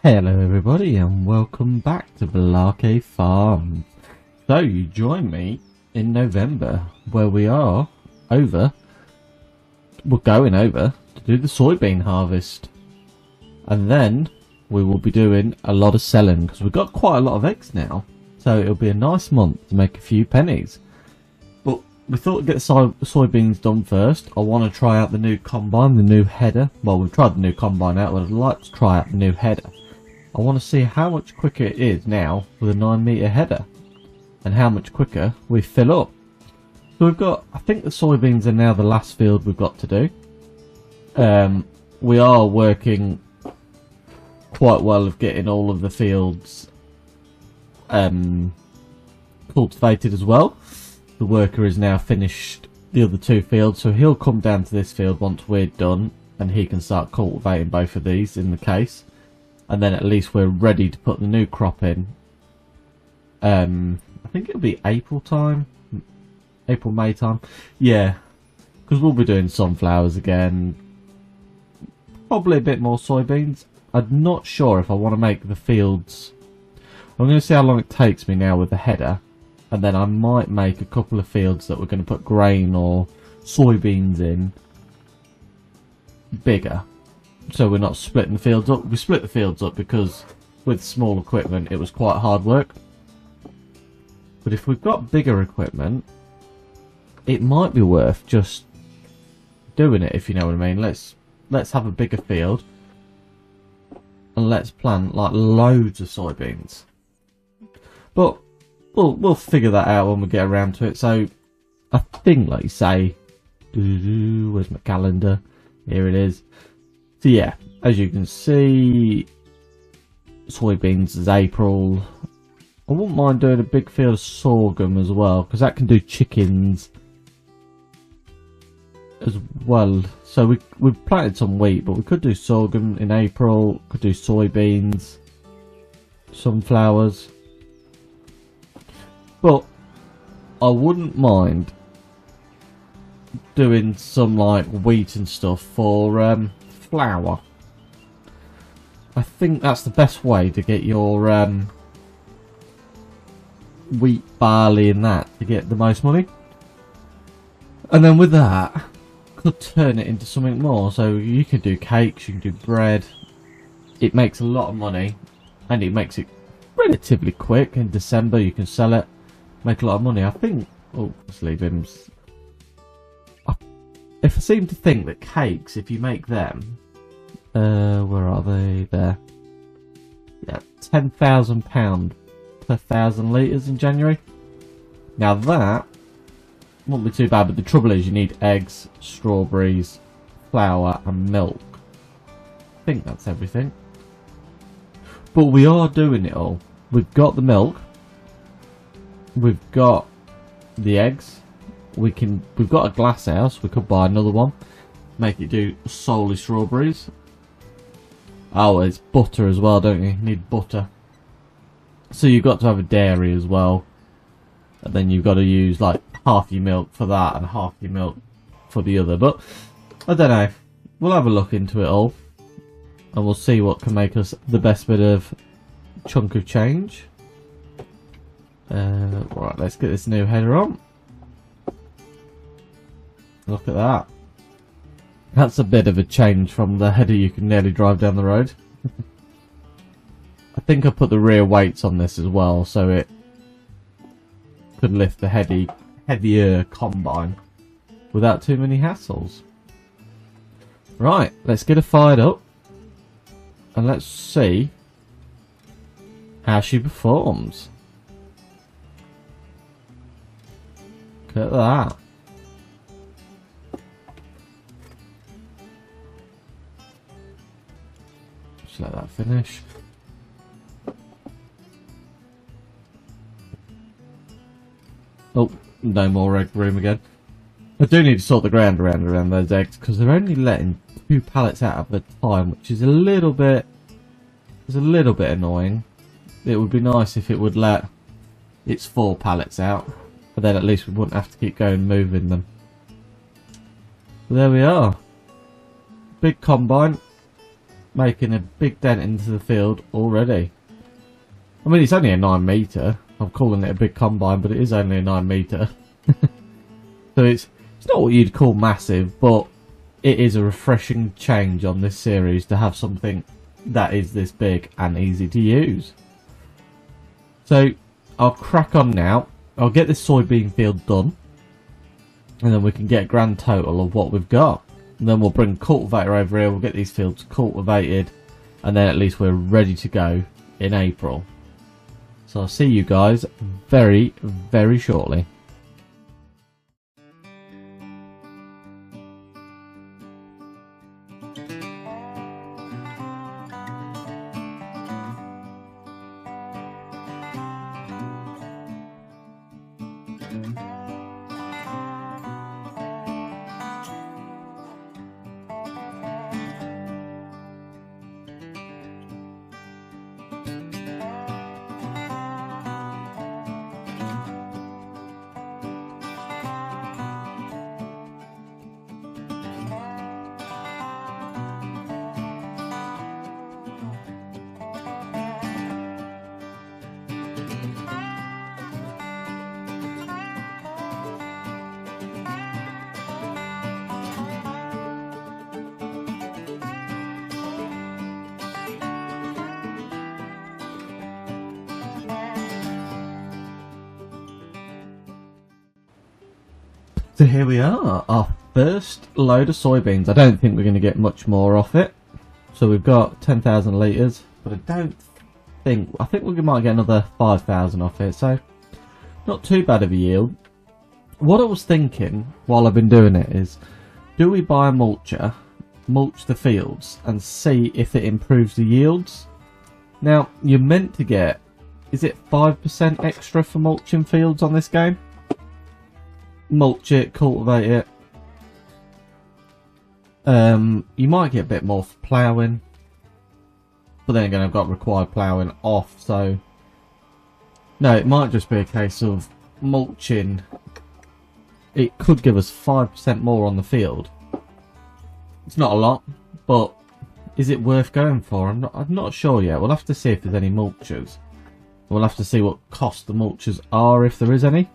Hello everybody and welcome back to Balake Farms. So you join me in November where we're going over to do the soybean harvest. And then we will be doing a lot of selling because we've got quite a lot of eggs now. So it'll be a nice month to make a few pennies. But we thought we'd get the soybeans done first. I want to try out the new combine, the new header. Well, we've tried the new combine out, but I'd like to try out the new header. I want to see how much quicker it is now with a 9-metre header and how much quicker we fill up. So we've got, I think the soybeans are now the last field we've got to do. We are working quite well of getting all of the fields cultivated as well. The worker is now finished the other two fields, so he'll come down to this field once we're done and he can start cultivating both of these in the case. And then at least we're ready to put the new crop in. I think it'll be April time. April, May time. Yeah. Because we'll be doing sunflowers again. Probably a bit more soybeans. I'm not sure if I want to make the fields. I'm going to see how long it takes me now with the header. And then I might make a couple of fields that we're going to put grain or soybeans in bigger. So we're not splitting the fields up. We split the fields up because with small equipment it was quite hard work. But if we've got bigger equipment, it might be worth just doing it, if you know what I mean. Let's have a bigger field and let's plant like loads of soybeans. But we'll figure that out when we get around to it. So I think, like you say, where's my calendar? Here it is. So yeah, as you can see, soybeans is April. I wouldn't mind doing a big field of sorghum as well, because that can do chickens as well. So we've planted some wheat, but we could do sorghum in April, could do soybeans, sunflowers. But I wouldn't mind doing some like wheat and stuff for flour. I think that's the best way to get your wheat, barley and that to get the most money. And then with that, could turn it into something more. So you could do cakes, you can do bread. It makes a lot of money and it makes it relatively quick. In December you can sell it, make a lot of money. I think, oh, let's leave him. If I seem to think that cakes, if you make them, where are they? There. Yeah, £10,000 per 1,000 litres in January. Now that won't be too bad, but the trouble is you need eggs, strawberries, flour and milk. I think that's everything. But we are doing it all. We've got the milk. We've got the eggs. We've got a glass house. We could buy another one. Make it do solely strawberries. Oh, it's butter as well, don't you? You need butter. So you've got to have a dairy as well. And then you've got to use like half your milk for that and half your milk for the other. But I don't know. We'll have a look into it all. And we'll see what can make us the best bit of chunk of change. Right, let's get this new header on. Look at that. That's a bit of a change from the header you can nearly drive down the road. I think I put the rear weights on this as well, so it could lift the heavier combine without too many hassles. Right, let's get her fired up and let's see how she performs. Look at that. Let that finish. Oh, no more egg room again. I do need to sort the ground around those eggs because they're only letting 2 pallets out at a time, which is a little bit annoying. It would be nice if it would let its 4 pallets out, but then at least we wouldn't have to keep going moving them. But there we are. Big combine. making a big dent into the field already. I mean, it's only a 9 metre. I'm calling it a big combine, but it is only a 9 metre. So it's not what you'd call massive, but it is a refreshing change on this series to have something that is this big and easy to use. So I'll crack on now. I'll get this soybean field done, and then we can get a grand total of what we've got. And then we'll bring cultivator over here, we'll get these fields cultivated, and then at least we're ready to go in April. So I'll see you guys very, very shortly. So here we are, our first load of soybeans. I don't think we're going to get much more off it. So we've got 10,000 litres, but I think we might get another 5,000 off it. So not too bad of a yield. What I was thinking while I've been doing it is, do we buy a mulcher, mulch the fields and see if it improves the yields? Now, you're meant to get, is it 5% extra for mulching fields on this game? Mulch it, cultivate it. You might get a bit more for ploughing, but then again I've got required ploughing off, so no, it might just be a case of mulching. It could give us 5% more on the field. It's not a lot, but is it worth going for? I'm not sure yet. We'll have to see if there's any mulchers. We'll have to see what cost the mulchers are, if there is any.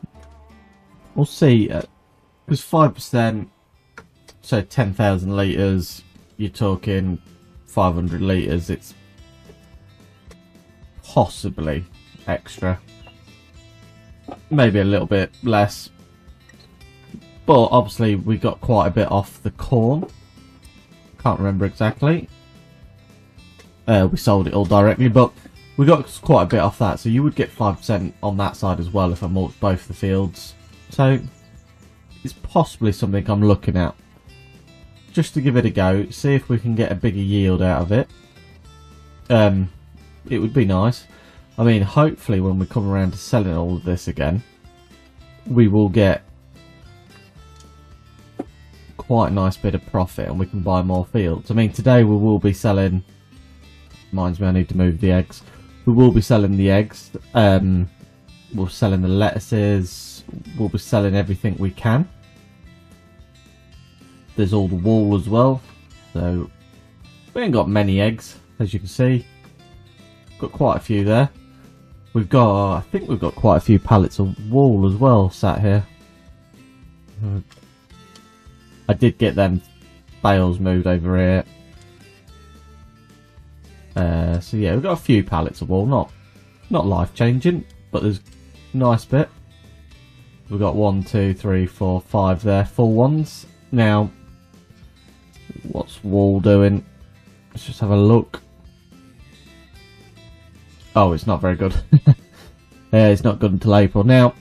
We'll see, because 5%, so 10,000 litres, you're talking 500 litres, it's possibly extra. Maybe a little bit less. But obviously we got quite a bit off the corn. Can't remember exactly. We sold it all directly, but we got quite a bit off that, so you would get 5% on that side as well if I mulched both the fields. So it's possibly something I'm looking at, just to give it a go, see if we can get a bigger yield out of it. It would be nice. I mean, hopefully when we come around to selling all of this again, we will get quite a nice bit of profit and we can buy more fields. I mean, today we will be selling, reminds me I need to move the eggs, we will be selling the eggs, we're selling the lettuces, we'll be selling everything we can. There's all the wool as well, so we ain't got many eggs, as you can see. Got quite a few there. We've got, I think we've got quite a few pallets of wool as well sat here. I did get them bales moved over here. So yeah, we've got a few pallets of wool, not life changing, but there's a nice bit. We've got 1, 2, 3, 4, 5 there, full ones. Now, what's wool doing? Let's just have a look. Oh, it's not very good. It's not good until April. Now,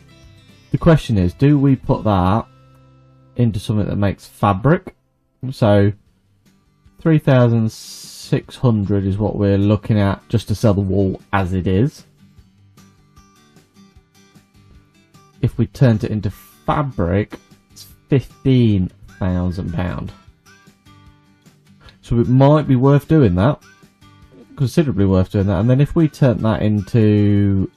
the question is, do we put that into something that makes fabric? So, 3,600 is what we're looking at just to sell the wool as it is. If we turned it into fabric, it's £15,000. So it might be worth doing that. Considerably worth doing that. And then if we turn that into,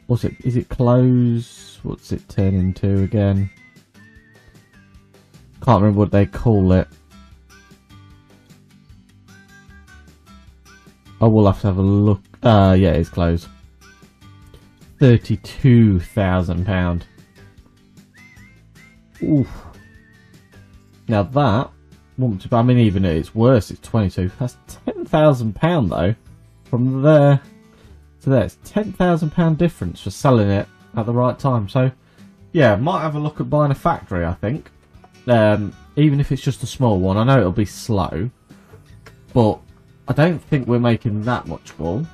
what's it, is it clothes? What's it turn into again? Can't remember what they call it. I will have to have a look. Yeah, it's closed. £32,000. Oof. Now that wouldn't. I mean, even it's worse. It's 22. That's £10,000 though. From there to there, it's £10,000 difference for selling it at the right time. So, yeah, might have a look at buying a factory. I think, even if it's just a small one. I know it'll be slow, but I don't think we're making that much wool.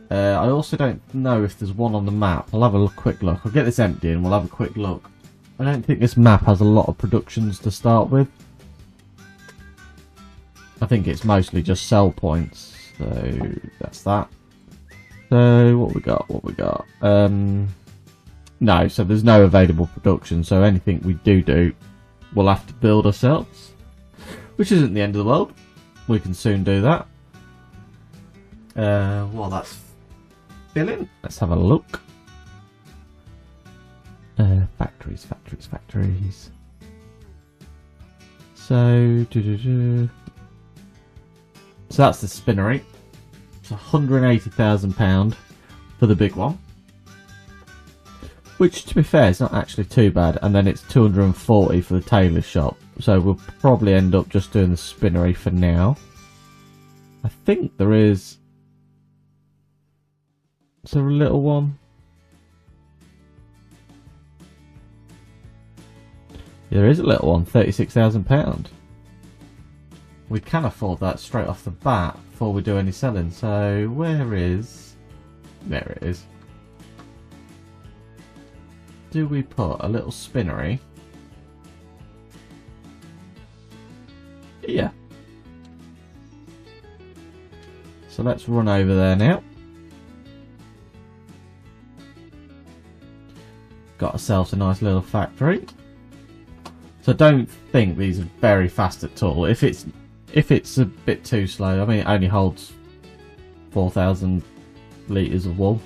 I also don't know if there's one on the map. I'll have a quick look. I'll get this empty and we'll have a quick look. I don't think this map has a lot of productions to start with. I think it's mostly just sell points. So that's that. So what we got? What we got? No, so there's no available production. So anything we do, we'll have to build ourselves. Which isn't the end of the world. We can soon do that. Well, that's filling. Let's have a look. Factories. So, so that's the spinnery. It's £180,000 for the big one. Which, to be fair, is not actually too bad. And then it's 240 for the tailor shop. So we'll probably end up just doing the spinnery for now. I think there is. Is there a little one? There is a little one, £36,000. We can afford that straight off the bat before we do any selling. So where is? There it is. Do we put a little spinnery? Yeah. So let's run over there now. Got ourselves a nice little factory. So I don't think these are very fast at all. If it's a bit too slow, I mean, it only holds 4,000 litres of wool.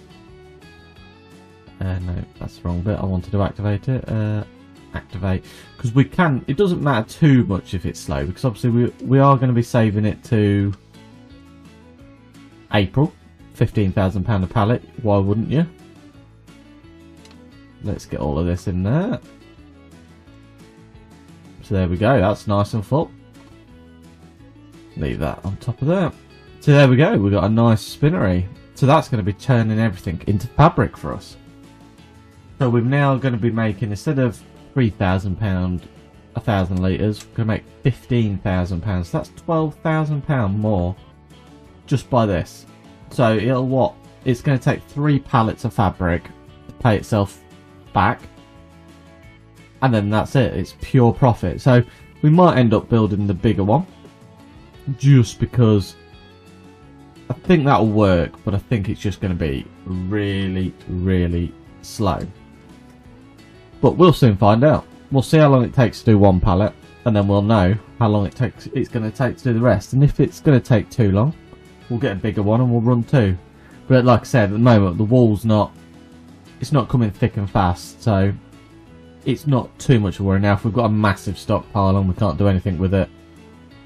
No, that's the wrong bit. I wanted to activate it. Activate, because we can. It doesn't matter too much if it's slow, because obviously we are going to be saving it to April. £15,000 a pallet. Why wouldn't you? Let's get all of this in there. So there we go. That's nice and full. Leave that on top of that. So there we go. We've got a nice spinnery. So that's going to be turning everything into fabric for us. So we're now going to be making, instead of £3,000, 1,000 litres, we're going to make £15,000. So that's £12,000 more just by this. So it'll what? It's going to take 3 pallets of fabric to pay itself back. And then that's it. It's pure profit. So we might end up building the bigger one. Just because I think that'll work. But I think it's just going to be really, really slow. But we'll soon find out. We'll see how long it takes to do 1 pallet. And then we'll know how long it's going to take to do the rest. And if it's going to take too long, we'll get a bigger one and we'll run 2. But like I said, at the moment, the wool's not... It's not coming thick and fast. So it's not too much of a worry. Now, if we've got a massive stockpile and we can't do anything with it,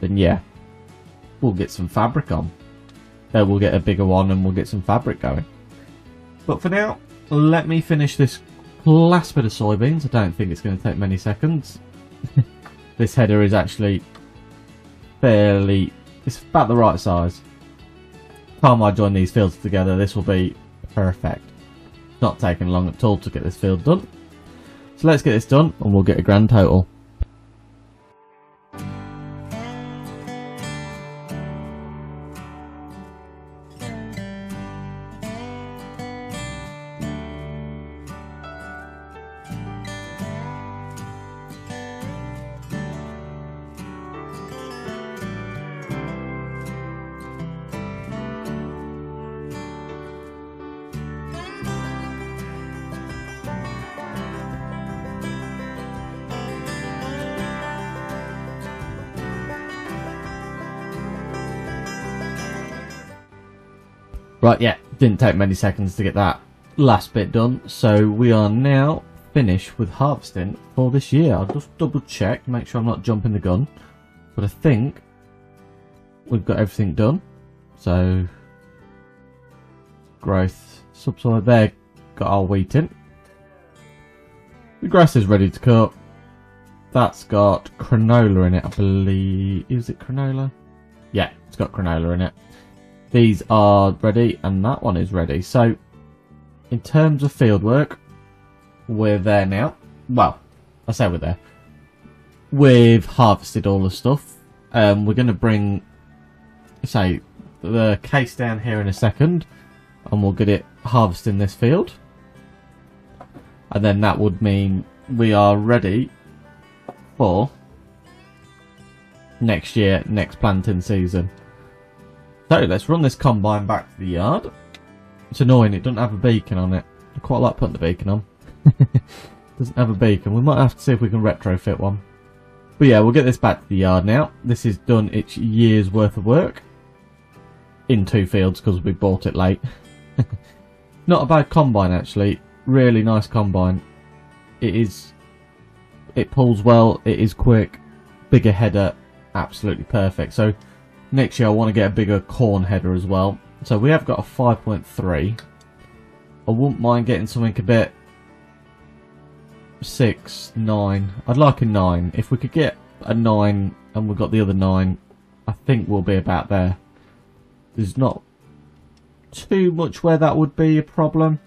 then yeah, we'll get some fabric on. Then we'll get a bigger one and we'll get some fabric going. But for now, let me finish this last bit of soybeans. I don't think it's going to take many seconds. This header is actually fairly... It's about the right size. By the time I join these fields together, this will be perfect. It's not taking long at all to get this field done. So let's get this done and we'll get a grand total. Right, yeah, didn't take many seconds to get that last bit done. So we are now finished with harvesting for this year. I'll just double check, make sure I'm not jumping the gun. But I think we've got everything done. So growth, subsoil there, got our wheat in. The grass is ready to cut. That's got canola in it, I believe. Is it canola? Yeah, it's got canola in it. These are ready, and that one is ready. So, in terms of field work, we're there now. Well, I say we're there. We've harvested all the stuff. We're going to bring, say, the case down here in a second, and we'll get it harvesting this field. And then that would mean we are ready for next year, next planting season. So let's run this combine back to the yard. It's annoying, it doesn't have a beacon on it. I quite like putting the beacon on. Doesn't have a beacon. We might have to see if we can retrofit one. But yeah, we'll get this back to the yard now. This is done its year's worth of work. In 2 fields because we bought it late. Not a bad combine actually. Really nice combine. It pulls well, it is quick, bigger header, absolutely perfect. So next year I want to get a bigger corn header as well. So we have got a 5.3. I wouldn't mind getting something a bit 6, 9. I'd like a 9. If we could get a 9 and we've got the other 9, I think we'll be about there. There's not too much where that would be a problem.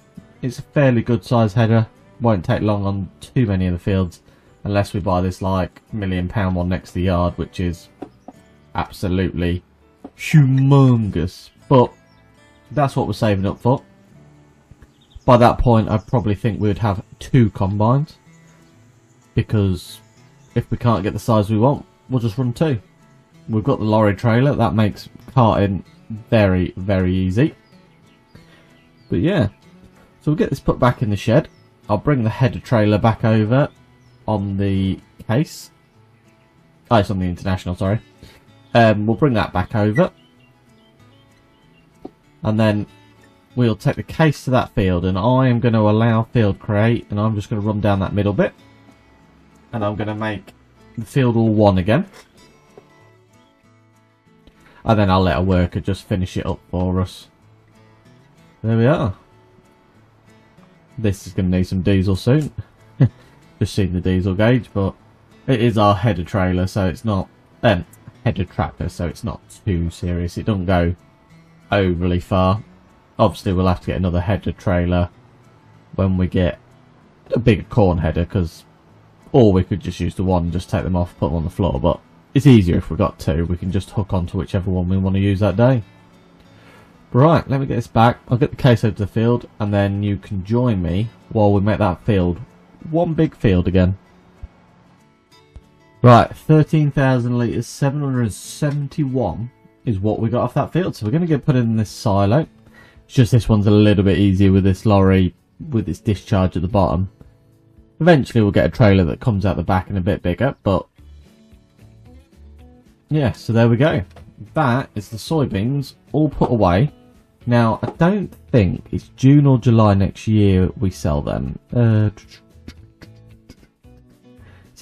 It's a fairly good size header. Won't take long on too many of the fields. Unless we buy this like £1 million one next to the yard, which is absolutely humongous. But that's what we're saving up for. By that point, I probably think we would have 2 combines. Because if we can't get the size we want, we'll just run 2. We've got the lorry trailer. That makes carting very, very easy. But yeah. So we'll get this put back in the shed. I'll bring the header trailer back over on the case. Oh, it's on the International, sorry. We'll bring that back over. And then we'll take the case to that field. And I am going to allow field create. And I'm just going to run down that middle bit. And I'm going to make the field all 1 again. And then I'll let a worker just finish it up for us. There we are. This is going to need some diesel soon. Just seen the diesel gauge, but it is our header trailer, so it's not header tractor, so it's not too serious. It doesn't go overly far. Obviously, we'll have to get another header trailer when we get a bigger corn header, or we could just use the one and just take them off, put them on the floor. But it's easier if we've got 2. We can just hook onto whichever one we want to use that day. Right, let me get this back. I'll get the case over to the field, and then you can join me while we make that field 1 big field again. Right, 13,000 litres, 771 is what we got off that field. So we're going to get put in this silo. It's just this one's a little bit easier with this lorry, with its discharge at the bottom. Eventually we'll get a trailer that comes out the back and a bit bigger, but yeah, so there we go. That is the soybeans all put away. Now, I don't think it's June or July next year we sell them. So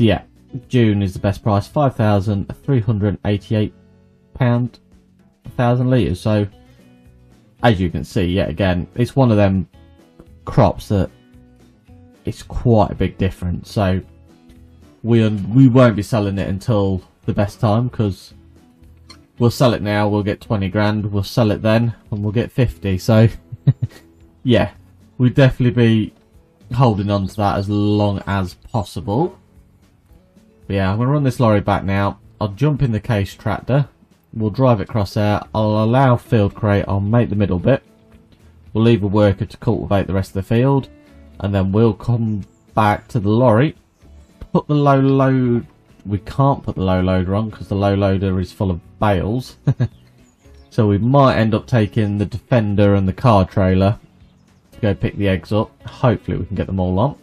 yeah, June is the best price, £5,388 1,000 litres. So, as you can see, yet again, it's one of them crops that it's quite a big difference. So, we won't be selling it until the best time, because we'll sell it now, we'll get 20 grand, we'll sell it then, and we'll get 50. So, yeah, we'll definitely be holding on to that as long as possible. But yeah, I'm going to run this lorry back now. I'll jump in the case tractor. We'll drive it across there. I'll allow field crate. I'll make the middle bit. We'll leave a worker to cultivate the rest of the field. And then we'll come back to the lorry. Put the low load... We can't put the low loader on because the low loader is full of bales. So we might end up taking the Defender and the car trailer to go pick the eggs up. Hopefully we can get them all on.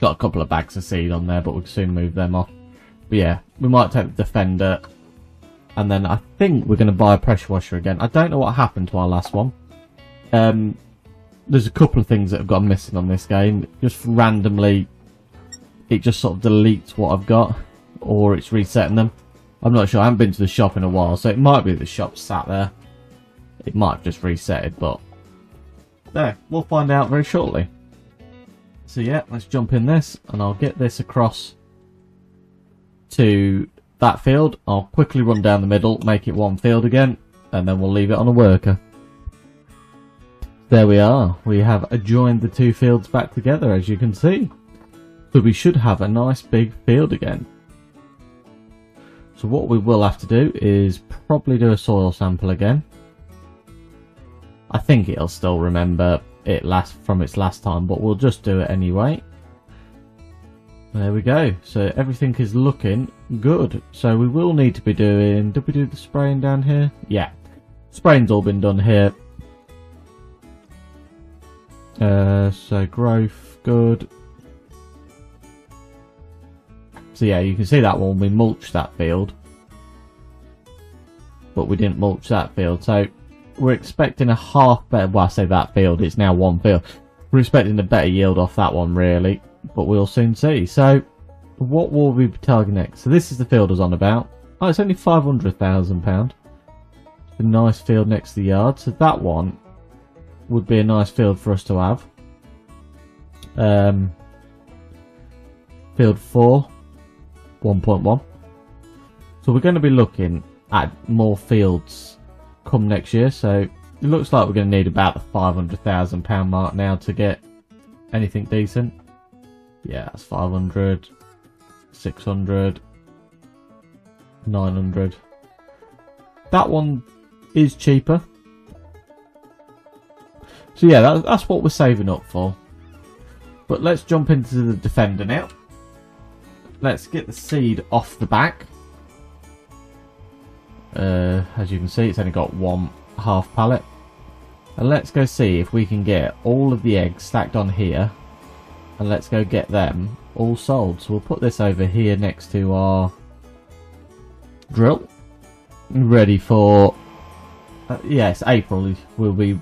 Got a couple of bags of seed on there, but we'll soon move them off. But yeah, we might take the Defender. And then I think we're going to buy a pressure washer again. I don't know what happened to our last one. There's a couple of things that have gone missing on this game. Just randomly, it just sort of deletes what I've got, or it's resetting them. I'm not sure. I haven't been to the shop in a while, so it might be the shop sat there. It might have just reset it, but no, we'll find out very shortly. So yeah, let's jump in this, and I'll get this across to that field. I'll quickly run down the middle, make it one field again, and then we'll leave it on a worker. There we are. We have joined the two fields back together, as you can see. But we should have a nice big field again. So what we will have to do is probably do a soil sample again. I think it'll still remember it from its last time, but we'll just do it anyway. There we go. So everything is looking good. So we will need to be doing... Did we do the spraying down here? Yeah. Spraying's all been done here. So growth, good. So yeah, you can see that one, we mulched that field. But we didn't mulch that field. So we're expecting a half better... Well, I say that field, it's now one field. We're expecting a better yield off that one, really. But we'll soon see. So, what will we be targeting next? So this is the field I was on about. Oh, it's only £500,000. It's a nice field next to the yard. So that one would be a nice field for us to have. Field 4, 1.1. So we're going to be looking at more fields come next year. So it looks like we're going to need about the £500,000 mark now to get anything decent. Yeah, that's 500, 600, 900. That one is cheaper. So yeah, that's what we're saving up for. But let's jump into the Defender now. Let's get the seed off the back. As you can see, it's only got one half pallet. And let's go see if we can get all of the eggs stacked on here. And let's go get them all sold. So we'll put this over here next to our drill. Ready for... yes, April. We'll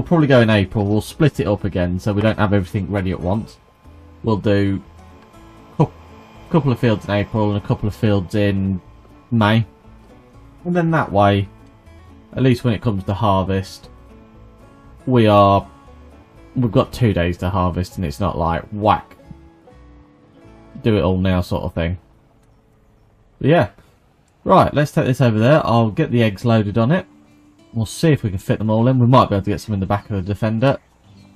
probably go in April. We'll split it up again so we don't have everything ready at once. We'll do a couple of fields in April and a couple of fields in May. And then that way, at least when it comes to harvest, we've got 2 days to harvest and it's not like whack, do it all now sort of thing. But yeah, right, let's take this over there. I'll get the eggs loaded on it. We'll see if we can fit them all in. We might be able to get some in the back of the Defender,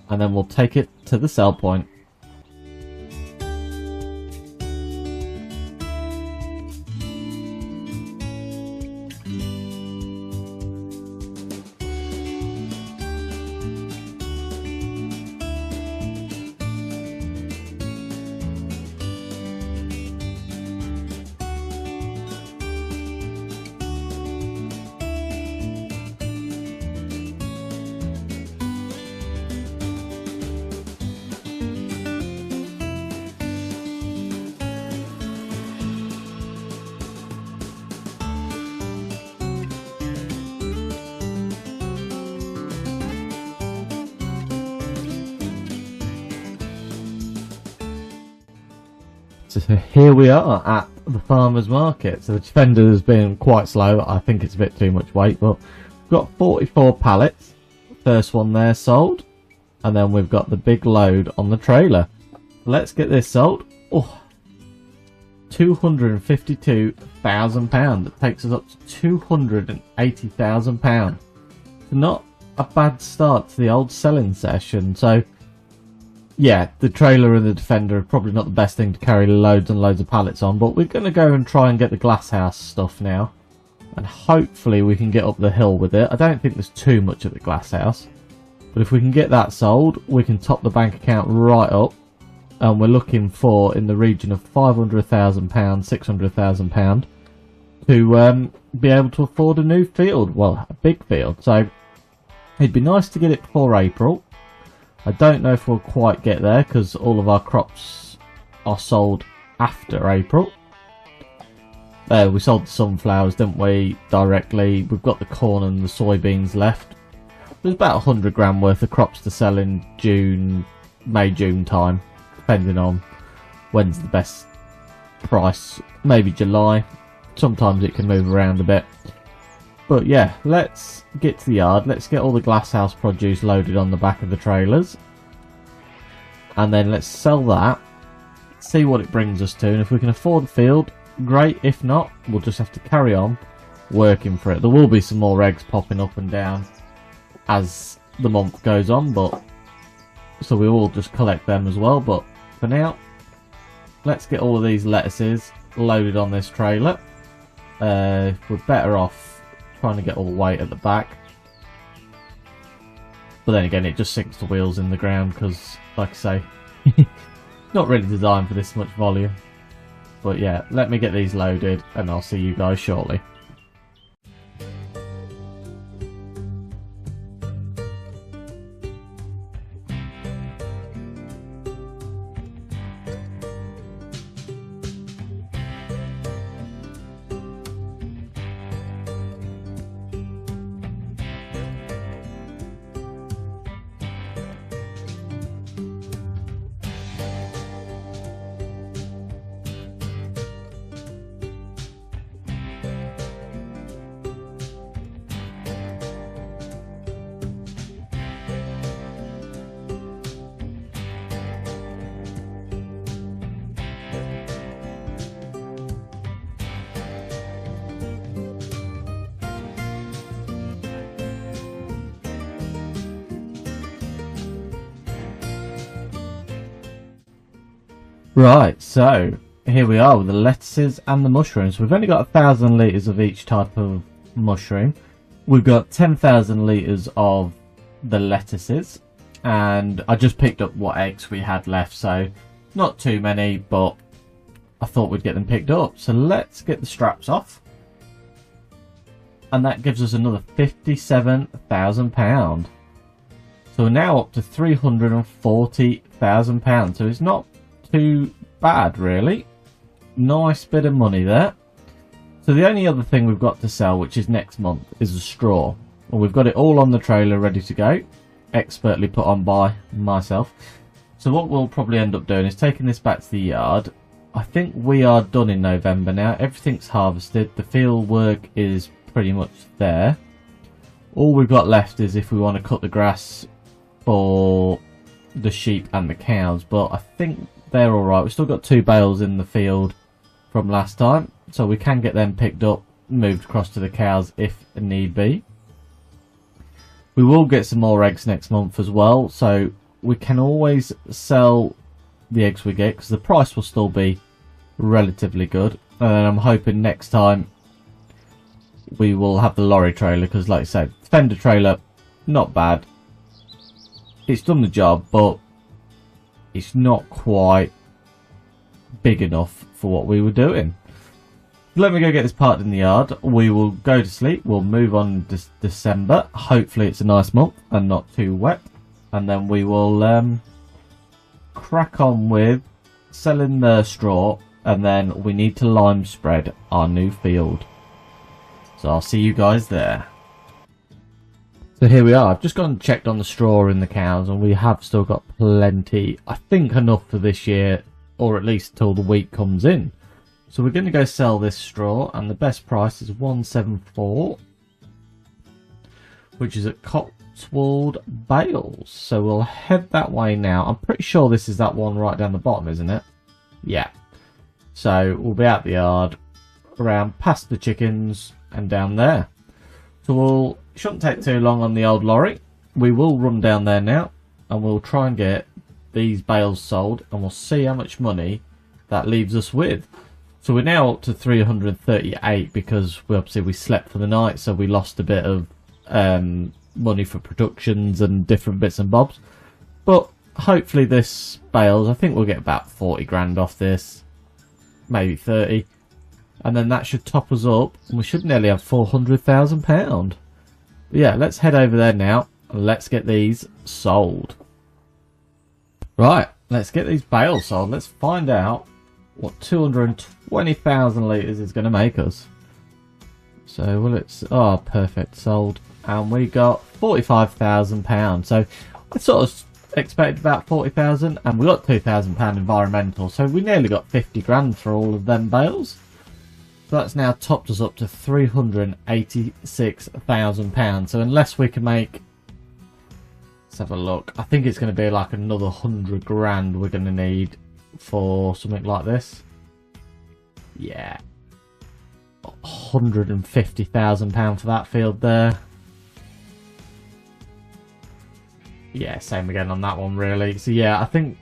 and then we'll take it to the sell point. So here we are at the farmer's market. So the Defender has been quite slow. I think it's a bit too much weight, but we've got 44 pallets. First one there sold. And then we've got the big load on the trailer. Let's get this sold. Oh, £252,000. It takes us up to £280,000. Not a bad start to the old selling session. So yeah, the trailer and the Defender are probably not the best thing to carry loads and loads of pallets on, but we're going to go and try and get the glasshouse stuff now. And hopefully we can get up the hill with it. I don't think there's too much at the glasshouse. But if we can get that sold, we can top the bank account right up. And we're looking for in the region of £500,000, £600,000 to be able to afford a new field. Well, a big field. So it'd be nice to get it before April. I don't know if we'll quite get there because all of our crops are sold after April. We sold the sunflowers, didn't we, directly. We've got the corn and the soybeans left. There's about 100 grand worth of crops to sell in June, May, June time, depending on when's the best price. Maybe July. sometimes it can move around a bit. But yeah, let's get to the yard. Let's get all the glasshouse produce loaded on the back of the trailers. And then let's sell that. See what it brings us to. And if we can afford the field, great. If not, we'll just have to carry on working for it. There will be some more eggs popping up and down as the month goes on. But so we will just collect them as well. But for now, let's get all of these lettuces loaded on this trailer. We're better off trying to get all the weight at the back, but then again it just sinks the wheels in the ground because, like I say, not really designed for this much volume. But yeah, let me get these loaded and I'll see you guys shortly. Right, so here we are with the lettuces and the mushrooms. We've only got 1,000 litres of each type of mushroom. We've got 10,000 litres of the lettuces, and I just picked up what eggs we had left, so not too many, but I thought we'd get them picked up. So let's get the straps off, and that gives us another £57,000. So we're now up to £340,000, so it's not too bad really. Nice bit of money there. So the only other thing we've got to sell, which is next month, is the straw. Well, we've got it all on the trailer ready to go, expertly put on by myself. So what we'll probably end up doing is taking this back to the yard. I think we are done in November now. Everything's harvested. The field work is pretty much there. All we've got left is if we want to cut the grass for the sheep and the cows, but I think they're alright. We've still got 2 bales in the field from last time, so we can get them picked up, moved across to the cows if need be. We will get some more eggs next month as well, so we can always sell the eggs we get because the price will still be relatively good. And then I'm hoping next time we will have the lorry trailer, because like I said, fender trailer, not bad. It's done the job, but it's not quite big enough for what we were doing. Let me go get this parked in the yard. We will go to sleep. We'll move on to December. Hopefully it's a nice month and not too wet. And then we will crack on with selling the straw. And then we need to lime spread our new field. So I'll see you guys there. So here we are. I've just gone and checked on the straw in the cows, and we have still got plenty. I think enough for this year, or at least till the wheat comes in. So we're going to go sell this straw, and the best price is 174, which is at Cotswold Bales. So we'll head that way now. I'm pretty sure this is that one right down the bottom, isn't it? Yeah. So we'll be out the yard, around past the chickens, and down there. So shouldn't take too long on the old lorry. We will run down there now, and we'll try and get these bales sold, and we'll see how much money that leaves us with. So we're now up to 338 because we slept for the night, so we lost a bit of money for productions and different bits and bobs. But hopefully this bales, I think we'll get about 40 grand off this, maybe 30, and then that should top us up, and we should nearly have £400,000. Yeah, let's head over there now and let's get these sold. Right, let's get these bales sold. Let's find out what 220,000 litres is going to make us. So, well, it's... Oh, perfect. Sold. And we got £45,000. So, I sort of expected about 40,000, and we got £2,000 environmental. So, we nearly got 50 grand for all of them bales. So that's now topped us up to £386,000. So unless we can make, let's have a look. I think it's going to be like another 100 grand we're going to need for something like this. Yeah, £150,000 for that field there. Yeah, same again on that one really. So yeah, I think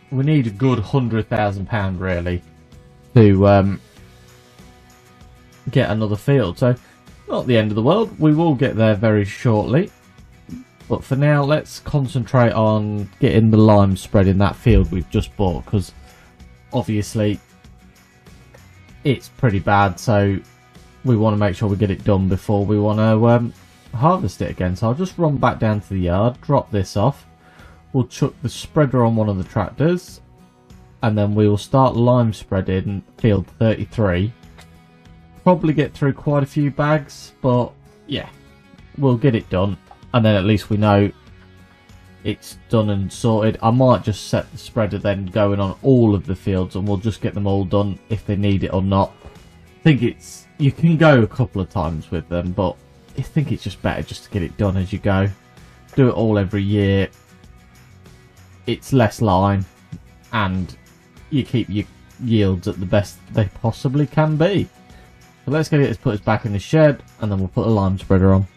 we need a good £100,000 really to get another field. So not the end of the world, we will get there very shortly, but for now let's concentrate on getting the lime spread in that field we've just bought, because obviously it's pretty bad, so we want to make sure we get it done before we want to harvest it again. So I'll just run back down to the yard, drop this off, we'll chuck the spreader on one of the tractors, and then we will start lime spreading field 33. Probably get through quite a few bags, but yeah, we'll get it done, and then at least we know it's done and sorted. I might just set the spreader then going on all of the fields, and we'll just get them all done if they need it or not. I think it's, you can go a couple of times with them, but I think it's just better just to get it done as you go. Do it all every year. It's less lime, and you keep your yields at the best they possibly can be. So let's get it, put us back in the shed, and then we'll put the lime spreader on.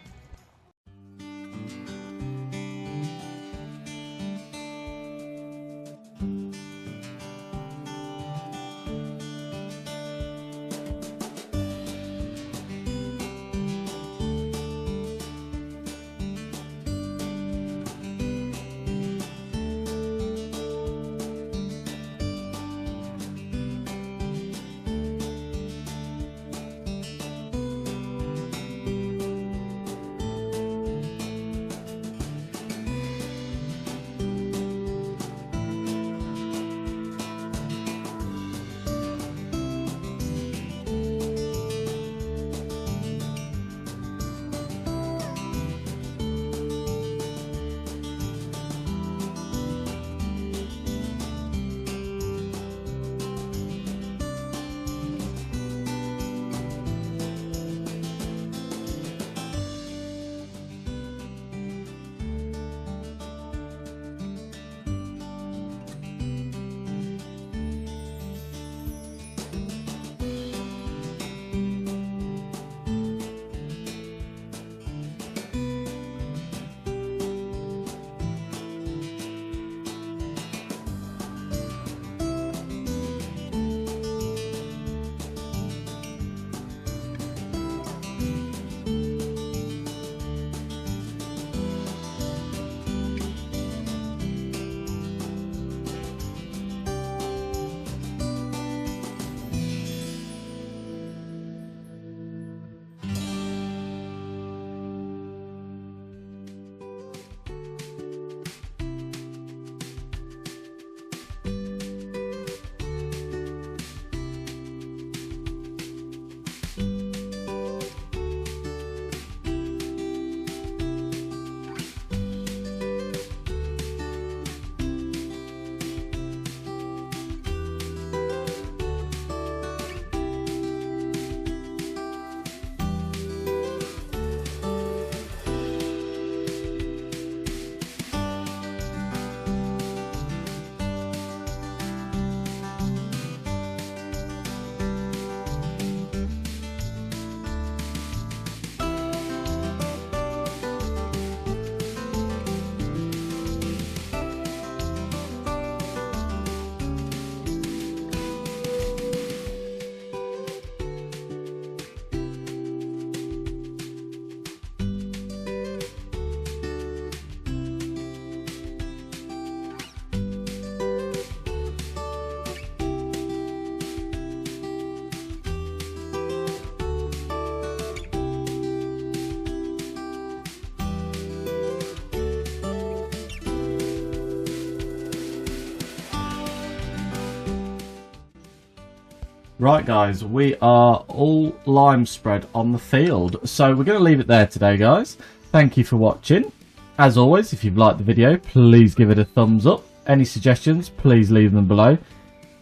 Right guys, we are all lime spread on the field, so we're going to leave it there today guys. Thank you for watching. As always, if you've liked the video, please give it a thumbs up. Any suggestions, please leave them below.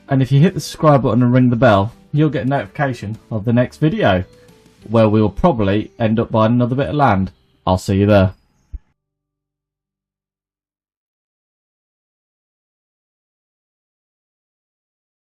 And if you hit the subscribe button and ring the bell, you'll get a notification of the next video, where we'll probably end up buying another bit of land. I'll see you there.